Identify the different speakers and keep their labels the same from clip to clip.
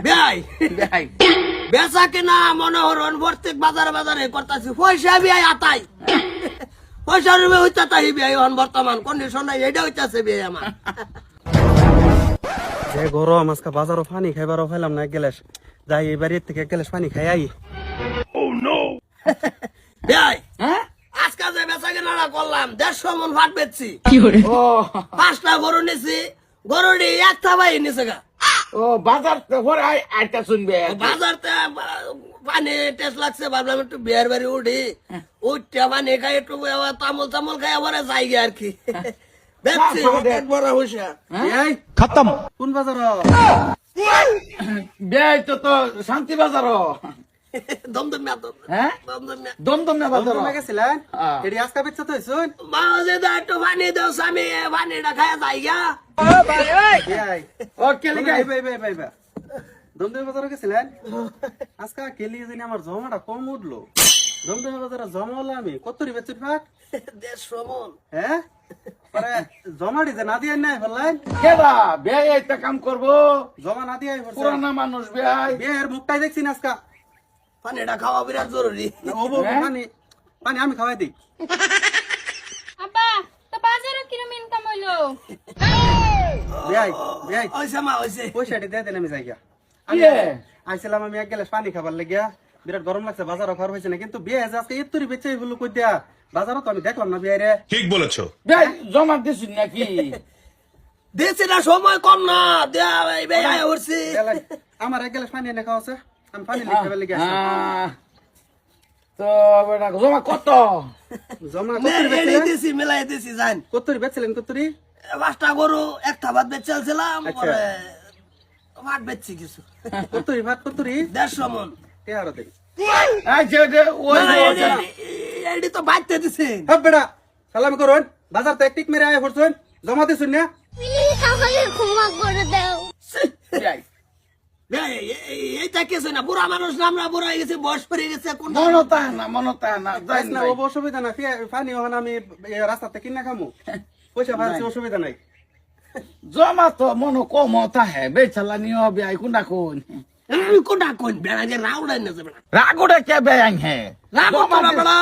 Speaker 1: ভাই
Speaker 2: ভাই
Speaker 1: বেচা কিনা মনে হরণ প্রত্যেক বাজারে বাজারে করতেছি পয়সা বিয়াই আতাই পয়সা রুমে হইতে তাই বিয়াই হন বর্তমান কন্ডিশন নাই এটা হইতাছে বিয়াই আমার
Speaker 3: যে গরম আজকে বাজারও পানি খাইবারও খাইলাম না এক গ্লাস যাই এই বাড়ির থেকে এক গ্লাস পানি খাই আই
Speaker 1: ভাই
Speaker 2: হ্যাঁ
Speaker 1: আজকে যে বেচা কিনা করলাম 150 মন ফাট বেচছি
Speaker 2: ও
Speaker 1: 5টা গরু নিছি গরুটি একটা ভাই নিছে গা
Speaker 2: ও বাজার পরে আইটা শুনবে
Speaker 1: বাজারতে পানি টেস্ট লাগছে ভাবলাম একটু বিয়ার বাড়ি উঠি উঠটা পানি খাই একটু তামল তামল খাই আবার যাই গে আর কি দেখছি একবার হইসা
Speaker 3: এই খতম কোন বাজার
Speaker 2: বেই তো শান্তি বাজার
Speaker 1: দমদম না
Speaker 2: হ্যাঁ
Speaker 1: দমদম
Speaker 2: দমদম না বাজার
Speaker 3: গেছিলেন
Speaker 2: হ্যাঁ।
Speaker 3: এটি আজকে বেচতে তো হইছুন
Speaker 1: মাঝে দা একটু পানি দাও স্বামী পানিটা খাই যাই গা
Speaker 3: এই
Speaker 2: ও কেলি গাই
Speaker 3: দমদম বাজারে গেছিলেন আজকে কেলি জানি আমার জমাটা কম উঠলো দমদম বাজারে জমা হলো আমি কতরি বেচুর ফাট
Speaker 1: 150 মন
Speaker 3: হ্যাঁ পরে জমাটি যে না দিয়ে নাই বললেন
Speaker 2: কেডা বেই একটা কাম করবো
Speaker 3: জমা না দিয়ে
Speaker 2: পুরানা মানুষ বেই
Speaker 3: বিয়ের মুখটাই দেখছি না আজকা
Speaker 1: পানিটা খাওয়া বিরাট জরুরি
Speaker 3: পানি পানি আমি খাওয়াই দিই
Speaker 4: আব্বা তো বাজারে কিরম ইনকাম হইলো
Speaker 3: বিয়াই বিয়াই
Speaker 1: হইছে মা হইছে
Speaker 3: পয়সাটি দিয়ে দেন আমি যাই গিয়া
Speaker 2: কিরে?
Speaker 3: আইছিলাম আমি এক গ্লাস পানি খাবার লাগিয়া বিরাট গরম লাগছে বাজারও খাওয়ার হয়েছে না কিন্তু বিয়ে আজকে এত্তরি বেচে বলে কই দিয়া বাজারও তো আমি দেখলাম না বিয়ে রে
Speaker 5: ঠিক বলেছো
Speaker 2: বেই জমা দিছিস নাকি
Speaker 1: দিছি না সময় কম না দেয়া ভাই আয় উঠছি
Speaker 3: আমার এক গ্লাস পানি এনে খাওয়া আছে আমি পানি লিখে খাবার লাগিয়া
Speaker 2: তো বেটা জমা কত
Speaker 3: জমা কত্তরি বেচছিলেন
Speaker 1: দিছি মেলাই দিছি জান
Speaker 3: কত্তরি বেচছিলেন কত্তরি
Speaker 1: 5টা গরু একটা ভাত বেচছিলাম
Speaker 3: আচ্ছা।
Speaker 1: পরে ভাত বেচছি কিছু
Speaker 3: কত্তরি ভাত কত্তরি
Speaker 1: 150 মন
Speaker 3: তেহারো দেই
Speaker 2: এই যে ওই
Speaker 1: এইটি তো বাইতে দিছে
Speaker 3: হ্যাঁ বেটা সালাম করুন বাজার তো একটিক মেরে আয় পড়ছুন জমা দিছুন না
Speaker 4: প্লিজ আমাকে ক্ষমা করে দাও
Speaker 2: বেই
Speaker 1: এইটা কিছু না বুড়া মানুষ না আমরা বুড়া হয়ে গেছে বয়স পড়ে গেছে কোন
Speaker 2: মনতা না যাই
Speaker 3: না ও অসুবিধা না পানি ওখানে আমি রাস্তাতে কিনা খামু পয়সা ভাবছি অসুবিধা নাই
Speaker 2: জমা তো মন কম হতা হে বেচালা নিও বেই কোনটা কোন
Speaker 1: কোনটা কোন বেড়া যে রাউডাই না যাবে না
Speaker 2: রাগুড়ে কে বেয়াং হে
Speaker 1: রাগো তোরা বেড়া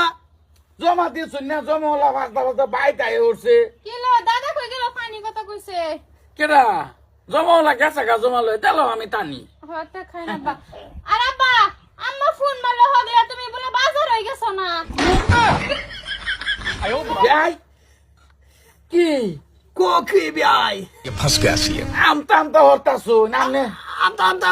Speaker 2: জমা দিছুন না জমা হলা বাজার বাইতে আই উঠছে
Speaker 4: কিলো দাদা কই গেল পানি কথা কইছে
Speaker 2: কেডা জমা হলা গেছে গা জমা লই তেলো আমি টানি
Speaker 4: হতে খাই না বা আর আব্বা আম্মা ফোন মারলো হগলা তুমি বলে বাজার হই গেছো না
Speaker 2: বেই কি
Speaker 1: কোকি বিয়াই
Speaker 5: फंस गया सी
Speaker 2: আমতা আমতা হরতাছুন আমনে
Speaker 1: আমতা আমতা